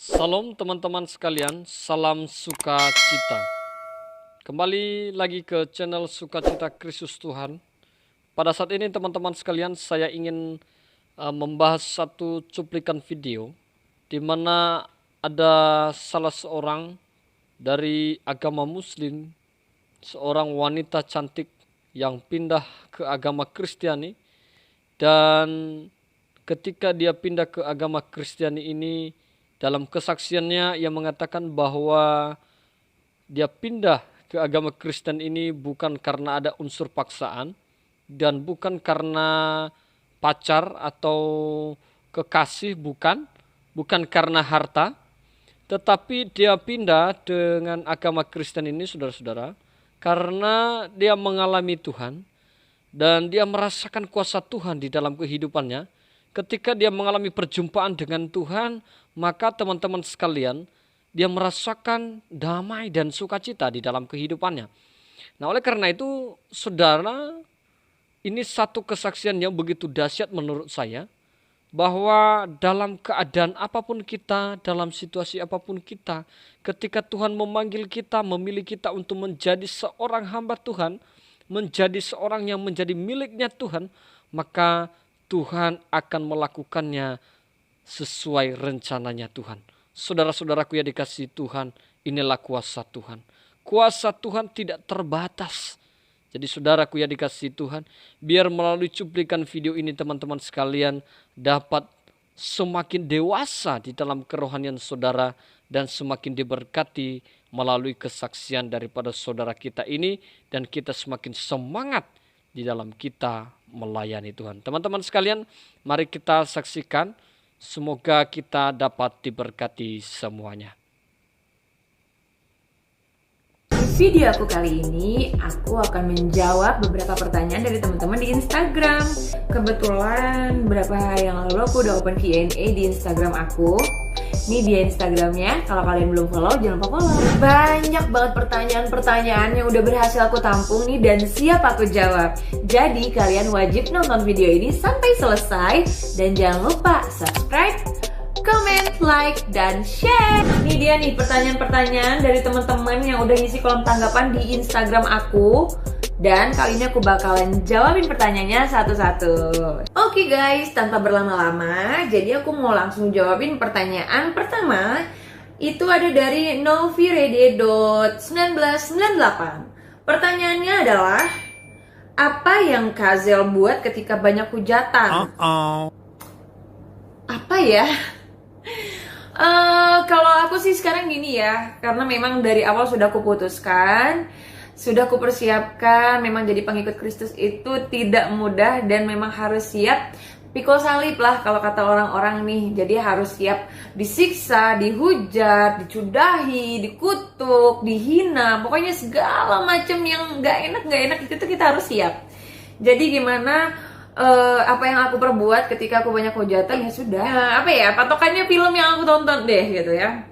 Salam teman-teman sekalian, salam sukacita. Kembali lagi ke channel Sukacita Kristus Tuhan. Pada saat ini teman-teman sekalian, saya ingin membahas satu cuplikan video di mana ada salah seorang dari agama Muslim, seorang wanita cantik yang pindah ke agama Kristiani, dan ketika dia pindah ke agama Kristiani ini, dalam kesaksiannya ia mengatakan bahwa dia pindah ke agama Kristen ini bukan karena ada unsur paksaan dan bukan karena pacar atau kekasih, bukan karena harta, tetapi dia pindah dengan agama Kristen ini, saudara-saudara, karena dia mengalami Tuhan dan dia merasakan kuasa Tuhan di dalam kehidupannya. Ketika dia mengalami perjumpaan dengan Tuhan, maka teman-teman sekalian, dia merasakan damai dan sukacita di dalam kehidupannya. Nah, oleh karena itu, saudara, ini satu kesaksian yang begitu dahsyat menurut saya, bahwa dalam keadaan apapun kita, dalam situasi apapun kita, ketika Tuhan memanggil kita, memilih kita untuk menjadi seorang hamba Tuhan, menjadi seorang yang menjadi miliknya Tuhan, maka Tuhan akan melakukannya sesuai rencananya Tuhan. Saudara-saudaraku yang dikasihi Tuhan, inilah kuasa Tuhan. Kuasa Tuhan tidak terbatas. Jadi saudaraku yang dikasihi Tuhan, biar melalui cuplikan video ini teman-teman sekalian dapat semakin dewasa di dalam kerohanian saudara dan semakin diberkati melalui kesaksian daripada saudara kita ini, dan kita semakin semangat di dalam kita melayani Tuhan. Teman-teman sekalian, mari kita saksikan. Semoga kita dapat diberkati semuanya. Di video aku kali ini, aku akan menjawab beberapa pertanyaan dari teman-teman di Instagram. Kebetulan beberapa hari yang lalu aku udah open Q&A di Instagram aku. Ini dia Instagramnya, kalau kalian belum follow jangan lupa follow. Banyak banget pertanyaan-pertanyaan yang udah berhasil aku tampung nih dan siap aku jawab. Jadi kalian wajib nonton video ini sampai selesai. Dan jangan lupa subscribe, comment, like, dan share. Ini dia nih pertanyaan-pertanyaan dari teman-teman yang udah ngisi kolom tanggapan di Instagram aku. Dan kali ini aku bakalan jawabin pertanyaannya satu-satu. Oke guys, tanpa berlama-lama, jadi aku mau langsung jawabin pertanyaan pertama. Itu ada dari novirede.1998. Pertanyaannya adalah, apa yang Kazel buat ketika banyak hujatan? Apa ya? Kalau aku sih sekarang gini ya, karena memang dari awal sudah aku putuskan, sudah aku persiapkan, memang jadi pengikut Kristus itu tidak mudah dan memang harus siap pikul salib lah kalau kata orang-orang nih. Jadi harus siap disiksa, dihujat, dicudahi, dikutuk, dihina, pokoknya segala macam yang gak enak itu tuh kita harus siap. Jadi gimana apa yang aku perbuat ketika aku banyak hujatan, ya sudah. Apa ya, patokannya film yang aku tonton deh gitu ya.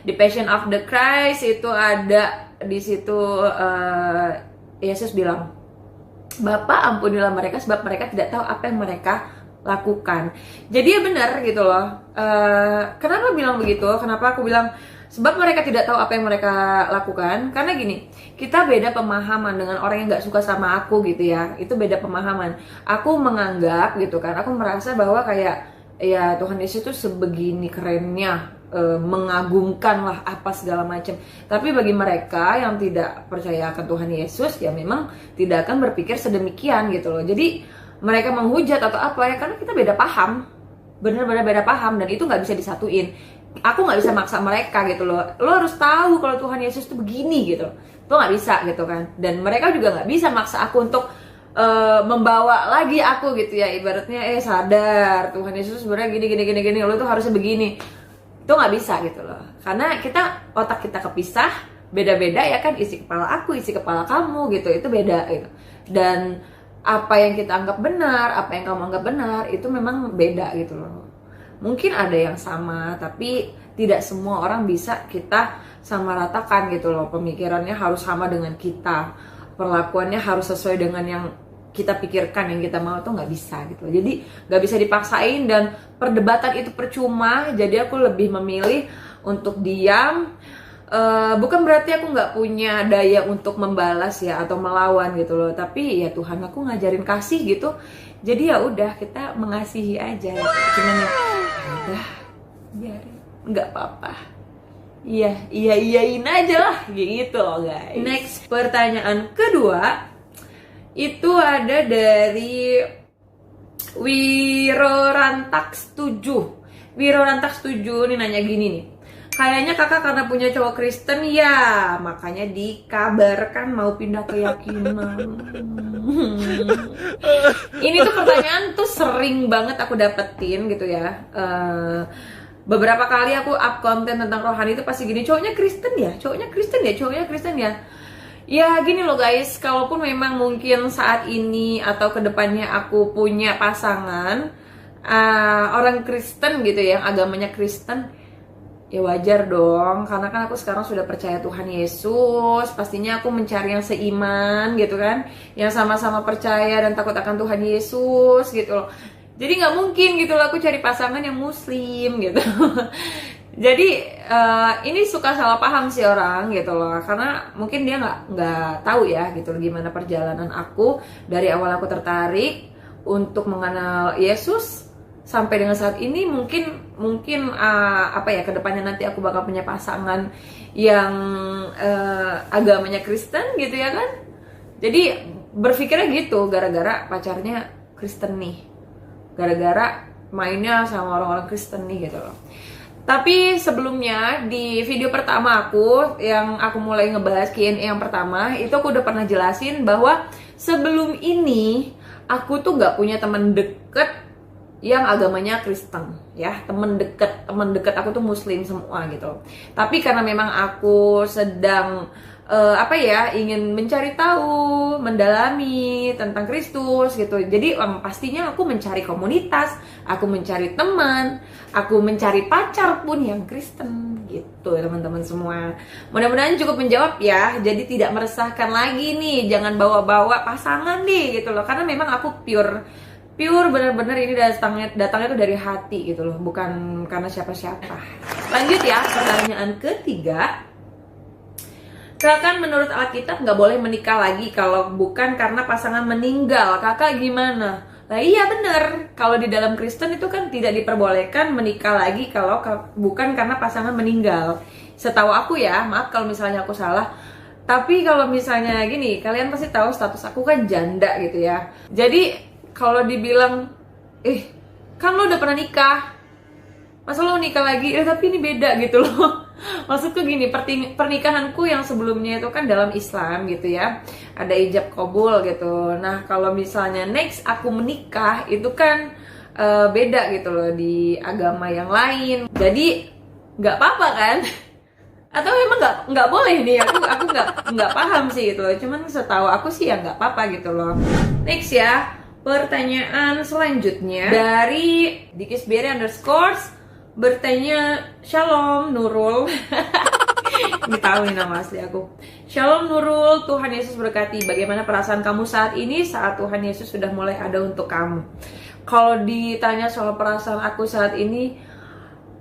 The Passion of the Christ itu ada di situ. Yesus bilang, Bapa ampunilah mereka sebab mereka tidak tahu apa yang mereka lakukan. Jadi ya benar gitu loh. Kenapa bilang begitu? Kenapa aku bilang sebab mereka tidak tahu apa yang mereka lakukan? Karena gini, kita beda pemahaman dengan orang yang gak suka sama aku gitu ya. Itu beda pemahaman. Aku menganggap gitu kan, aku merasa bahwa kayak ya Tuhan Yesus itu sebegini kerennya, mengagumkan lah apa segala macam. Tapi bagi mereka yang tidak percaya akan Tuhan Yesus, ya memang tidak akan berpikir sedemikian gitu loh. Jadi mereka menghujat atau apa ya, karena kita beda paham, benar-benar beda paham, dan itu nggak bisa disatuin. Aku nggak bisa maksa mereka gitu loh. Lo harus tahu kalau Tuhan Yesus itu begini gitu. Itu nggak bisa gitu kan. Dan mereka juga nggak bisa maksa aku untuk membawa lagi aku gitu ya, ibaratnya sadar Tuhan Yesus sebenarnya gini, lo tuh harusnya begini. Itu nggak bisa gitu loh, karena kita, otak kita kepisah, beda-beda ya kan, isi kepala aku, isi kepala kamu gitu, itu beda gitu. Dan apa yang kita anggap benar, apa yang kamu anggap benar, itu memang beda gitu loh. Mungkin ada yang sama, tapi tidak semua orang bisa kita sama ratakan gitu loh. Pemikirannya harus sama dengan kita, perlakuannya harus sesuai dengan yang kita pikirkan, yang kita mau, tuh nggak bisa gitu. Jadi nggak bisa dipaksain dan perdebatan itu percuma. Jadi aku lebih memilih untuk diam. Bukan berarti aku nggak punya daya untuk membalas ya atau melawan gitu loh, tapi ya Tuhan aku ngajarin kasih gitu, jadi ya udah kita mengasihi aja gitu. Cuman ya udah biarin, nggak apa-apa. Iyain aja lah gitu loh guys. Next, pertanyaan kedua itu ada dari Wirorantax 7. Wirorantax 7 nih nanya gini nih. Kayaknya kakak karena punya cowok Kristen ya, makanya dikabarkan mau pindah keyakinan. Ini tuh pertanyaan tuh sering banget aku dapetin gitu ya. Beberapa kali aku up konten tentang rohani itu pasti gini, cowoknya Kristen ya, cowoknya Kristen ya, cowoknya Kristen ya. Ya gini loh guys, kalaupun memang mungkin saat ini atau kedepannya aku punya pasangan orang Kristen gitu ya, yang agamanya Kristen, ya wajar dong, karena kan aku sekarang sudah percaya Tuhan Yesus. Pastinya aku mencari yang seiman gitu kan, yang sama-sama percaya dan takut akan Tuhan Yesus gitu loh. Jadi nggak mungkin gitu loh aku cari pasangan yang muslim gitu. Jadi ini suka salah paham sih orang gitu loh, karena mungkin dia nggak tahu ya gitu loh gimana perjalanan aku dari awal aku tertarik untuk mengenal Yesus sampai dengan saat ini. Mungkin apa ya, kedepannya nanti aku bakal punya pasangan yang agamanya Kristen gitu ya kan. Jadi berpikirnya gitu gara-gara pacarnya Kristen nih, gara-gara mainnya sama orang-orang Kristen nih gitu loh. Tapi sebelumnya di video pertama aku yang aku mulai ngebahas Q&A yang pertama itu aku udah pernah jelasin bahwa sebelum ini aku tuh nggak punya teman deket yang agamanya Kristen ya. Temen deket aku tuh muslim semua gitu. Tapi karena memang aku sedang ingin mencari tahu, mendalami tentang Kristus gitu. Jadi pastinya aku mencari komunitas, aku mencari teman, aku mencari pacar pun yang Kristen gitu teman-teman semua. Mudah-mudahan cukup menjawab ya. Jadi tidak meresahkan lagi nih, jangan bawa-bawa pasangan nih gitu loh. Karena memang aku pure benar-benar ini datangnya tuh dari hati gitu loh, bukan karena siapa-siapa. Lanjut ya, pertanyaan ketiga. Kakak, menurut Alkitab nggak boleh menikah lagi kalau bukan karena pasangan meninggal. Kakak gimana? Nah iya bener, kalau di dalam Kristen itu kan tidak diperbolehkan menikah lagi kalau bukan karena pasangan meninggal. Setahu aku ya, maaf kalau misalnya aku salah. Tapi kalau misalnya gini, kalian pasti tahu status aku kan janda gitu ya. Jadi kalau dibilang, kan lo udah pernah nikah, masa lo nikah lagi? Tapi ini beda gitu loh. Maksudku gini, pernikahanku yang sebelumnya itu kan dalam Islam gitu ya, ada ijab kabul gitu. Nah kalau misalnya next aku menikah itu kan beda gitu loh di agama yang lain. Jadi nggak apa-apa kan? Atau memang nggak boleh nih? Aku nggak paham sih gitu loh. Cuman setahu aku sih ya nggak apa-apa gitu loh. Next ya, pertanyaan selanjutnya dari Dikisberry _ bertanya, Shalom Nurul. Ini tahu nih nama asli aku. Shalom Nurul, Tuhan Yesus berkati. Bagaimana perasaan kamu saat ini saat Tuhan Yesus sudah mulai ada untuk kamu? Kalau ditanya soal perasaan aku saat ini,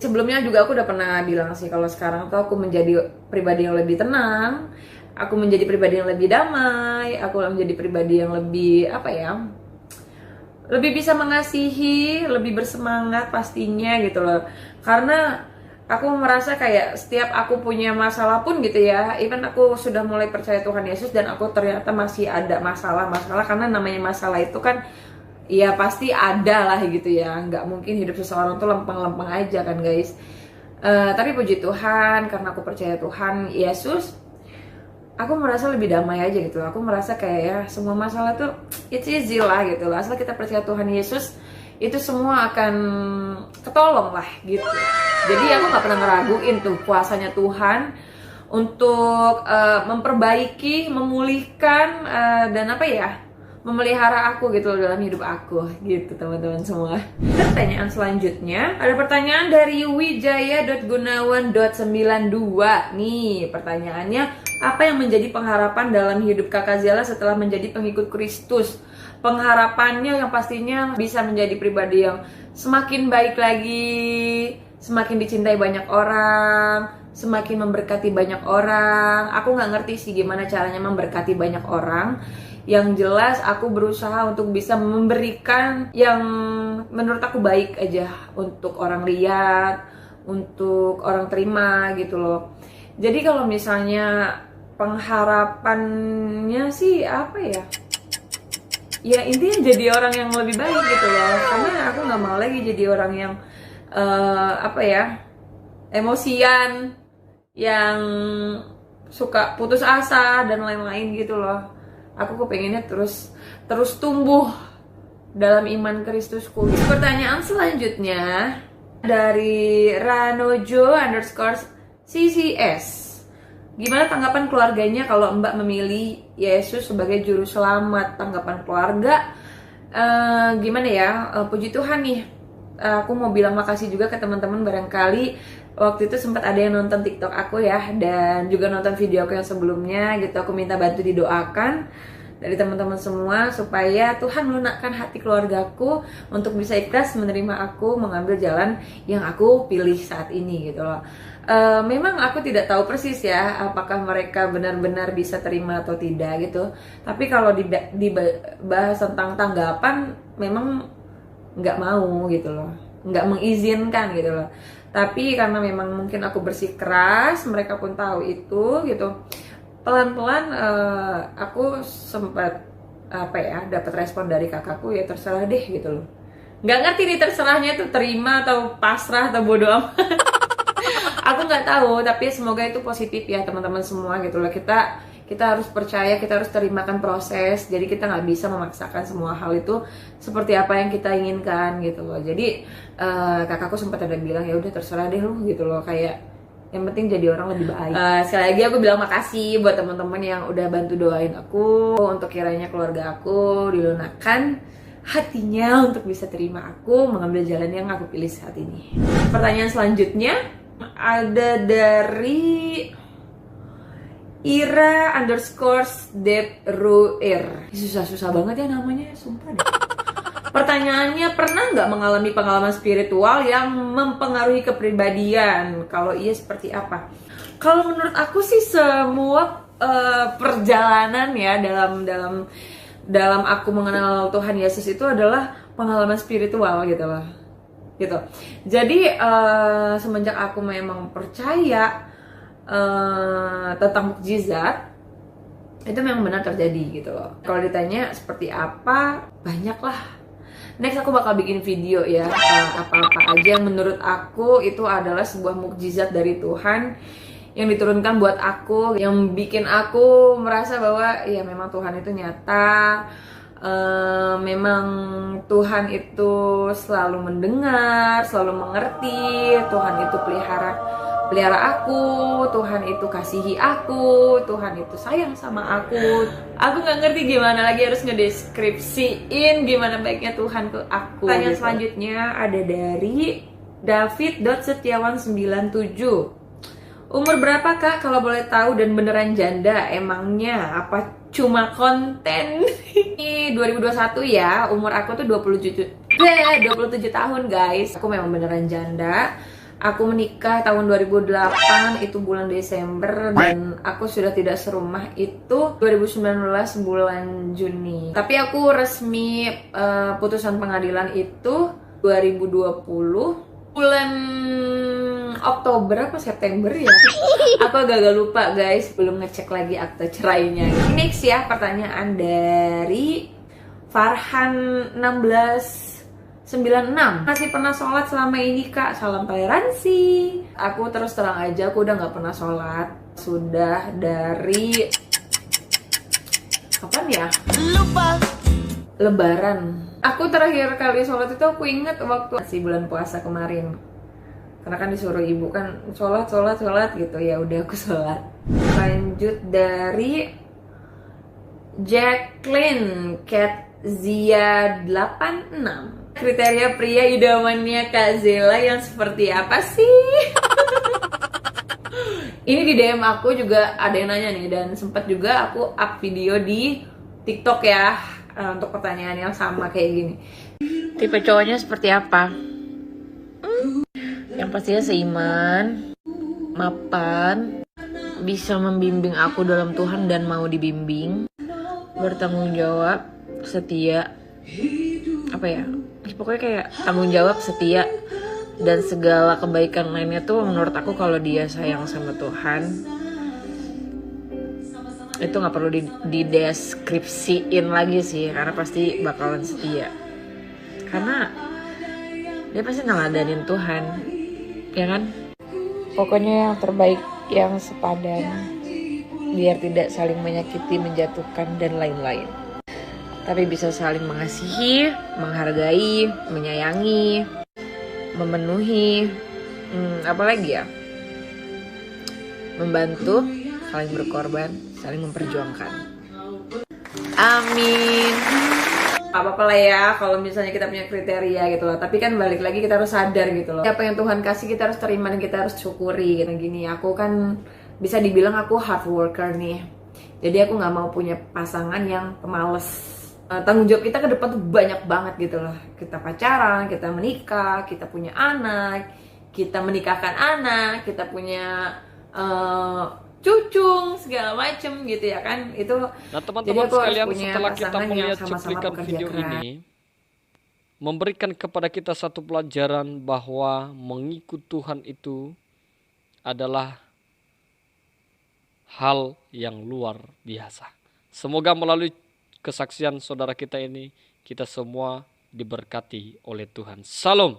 sebelumnya juga aku udah pernah bilang sih kalau sekarang tuh aku menjadi pribadi yang lebih tenang, aku menjadi pribadi yang lebih damai, aku menjadi pribadi yang lebih lebih bisa mengasihi, lebih bersemangat pastinya gitu loh. Karena aku merasa kayak setiap aku punya masalah pun gitu ya, even aku sudah mulai percaya Tuhan Yesus dan aku ternyata masih ada masalah-masalah, karena namanya masalah itu kan ya pasti ada lah gitu ya. Nggak mungkin hidup seseorang tuh lempeng-lempeng aja kan guys. Tapi puji Tuhan, karena aku percaya Tuhan Yesus, aku merasa lebih damai aja gitu. Aku merasa kayak ya semua masalah tuh it's easy lah gitu loh. Asal kita percaya Tuhan Yesus, itu semua akan ketolong lah gitu. Jadi aku gak pernah ngeraguin tuh kuasanya Tuhan untuk memperbaiki, memulihkan dan memelihara aku gitu loh dalam hidup aku gitu teman-teman semua. Pertanyaan selanjutnya ada pertanyaan dari wijaya.gunawan.92. Nih pertanyaannya, apa yang menjadi pengharapan dalam hidup Kakak Zela setelah menjadi pengikut Kristus? Pengharapannya yang pastinya bisa menjadi pribadi yang semakin baik lagi, semakin dicintai banyak orang, semakin memberkati banyak orang. Aku nggak ngerti sih gimana caranya memberkati banyak orang. Yang jelas aku berusaha untuk bisa memberikan yang menurut aku baik aja untuk orang lihat, untuk orang terima gitu loh. Jadi kalau misalnya pengharapannya sih apa ya? Ya intinya jadi orang yang lebih baik gitu loh. Karena aku nggak mau lagi jadi orang yang apa ya, emosian, yang suka putus asa dan lain-lain gitu loh. Aku kepengennya terus tumbuh dalam iman Kristusku. Pertanyaan selanjutnya dari Ranojo_CCS. Gimana tanggapan keluarganya kalau Mbak memilih Yesus sebagai juru selamat? Tanggapan keluarga gimana ya? Puji Tuhan nih. Aku mau bilang makasih juga ke teman-teman, barangkali waktu itu sempat ada yang nonton TikTok aku ya, dan juga nonton video aku yang sebelumnya gitu. Aku minta bantu didoakan dari teman-teman semua supaya Tuhan melunakkan hati keluargaku untuk bisa ikhlas menerima aku mengambil jalan yang aku pilih saat ini gitu loh. Memang aku tidak tahu persis ya apakah mereka benar-benar bisa terima atau tidak gitu. Tapi kalau dibahas tentang tanggapan, memang nggak mau gitu loh, nggak mengizinkan gitu loh. Tapi karena memang mungkin aku bersikeras, mereka pun tahu itu gitu. Pelan-pelan aku sempat apa ya, dapat respon dari kakakku, ya terserah deh gitu loh. Nggak ngerti nih terserahnya itu terima atau pasrah atau bodo amat. Aku nggak tahu, tapi semoga itu positif ya teman-teman semua gitu loh. Kita harus percaya, kita harus terimakan proses. Jadi kita nggak bisa memaksakan semua hal itu seperti apa yang kita inginkan gitu loh. Jadi kakakku sempat ada bilang ya udah terserah deh lu gitu loh, kayak yang penting jadi orang lebih baik. Sekali lagi aku bilang makasih buat teman-teman yang udah bantu doain aku untuk kiranya keluarga aku dilunakkan hatinya untuk bisa terima aku mengambil jalan yang aku pilih saat ini. Pertanyaan selanjutnya ada dari Ira_Debruir. Susah-susah banget ya namanya, sumpah deh. Pertanyaannya, pernah nggak mengalami pengalaman spiritual yang mempengaruhi kepribadian? Kalau iya, seperti apa? Kalau menurut aku sih semua perjalanan ya dalam aku mengenal Tuhan Yesus itu adalah pengalaman spiritual gitu loh. Gitu. Jadi semenjak aku memang percaya tentang mukjizat, itu memang benar terjadi gitu loh. Kalau ditanya seperti apa, banyak lah. Next aku bakal bikin video ya, apa-apa aja yang menurut aku itu adalah sebuah mukjizat dari Tuhan yang diturunkan buat aku, yang bikin aku merasa bahwa ya memang Tuhan itu nyata. Memang Tuhan itu selalu mendengar, selalu mengerti. Tuhan itu pelihara aku, Tuhan itu kasihi aku, Tuhan itu sayang sama aku. Aku nggak ngerti gimana lagi harus ngedeskripsiin gimana baiknya Tuhan ke aku. Pertanyaan selanjutnya ada dari David.Setiawan97. Umur berapa kak kalau boleh tahu, dan beneran janda emangnya apa cuma konten? Ini 2021 ya, umur aku tuh 27 tahun guys. Aku memang beneran janda. Aku menikah tahun 2008 itu bulan Desember, dan aku sudah tidak serumah itu 2019 bulan Juni. Tapi aku resmi putusan pengadilan itu 2020 bulan Oktober apa September ya? Aku agak lupa guys, belum ngecek lagi akte cerainya. Next ya, pertanyaan dari Farhan 1696. Masih pernah sholat selama ini kak? Salam toleransi. Aku terus terang aja, aku udah nggak pernah sholat. Sudah dari kapan ya? Lupa. Lebaran. Aku terakhir kali sholat itu aku inget waktu masih bulan puasa kemarin. Karena kan disuruh ibu kan sholat gitu, ya udah aku sholat. Lanjut dari Jacqueline Katzia 86. Kriteria pria idamannya Kak Zela yang seperti apa sih? Ini di DM aku juga ada yang nanya nih, dan sempat juga aku up video di TikTok ya untuk pertanyaan yang sama kayak gini. Tipe cowoknya seperti apa? Yang pastinya seiman, mapan, bisa membimbing aku dalam Tuhan dan mau dibimbing, bertanggung jawab, setia, apa ya, pokoknya kayak tanggung jawab, setia, dan segala kebaikan lainnya tuh menurut aku kalau dia sayang sama Tuhan itu nggak perlu dideskripsiin lagi sih, karena pasti bakalan setia, karena dia pasti ngeladanin Tuhan, ya kan? Pokoknya yang terbaik, yang sepadan, biar tidak saling menyakiti, menjatuhkan, dan lain-lain. Tapi bisa saling mengasihi, menghargai, menyayangi, memenuhi, apalagi ya, membantu, saling berkorban, saling memperjuangkan. Amin. Apa-apa lah ya kalau misalnya kita punya kriteria gitu loh. Tapi kan balik lagi kita harus sadar gitu loh. Apa yang Tuhan kasih kita harus terima dan kita harus syukuri gitu. Gini, aku kan bisa dibilang aku hard worker nih. Jadi aku nggak mau punya pasangan yang pemalas. Tanggung jawab kita ke depan tuh banyak banget gitu loh. Kita pacaran, kita menikah, kita punya anak, kita menikahkan anak, kita punya cucung segala macem gitu ya kan. Itu Nah teman-teman sekalian, setelah kita melihat sama-sama cuplikan video ini memberikan kepada kita satu pelajaran bahwa mengikut Tuhan itu adalah hal yang luar biasa. Semoga melalui kesaksian saudara kita ini kita semua diberkati oleh Tuhan. Salam.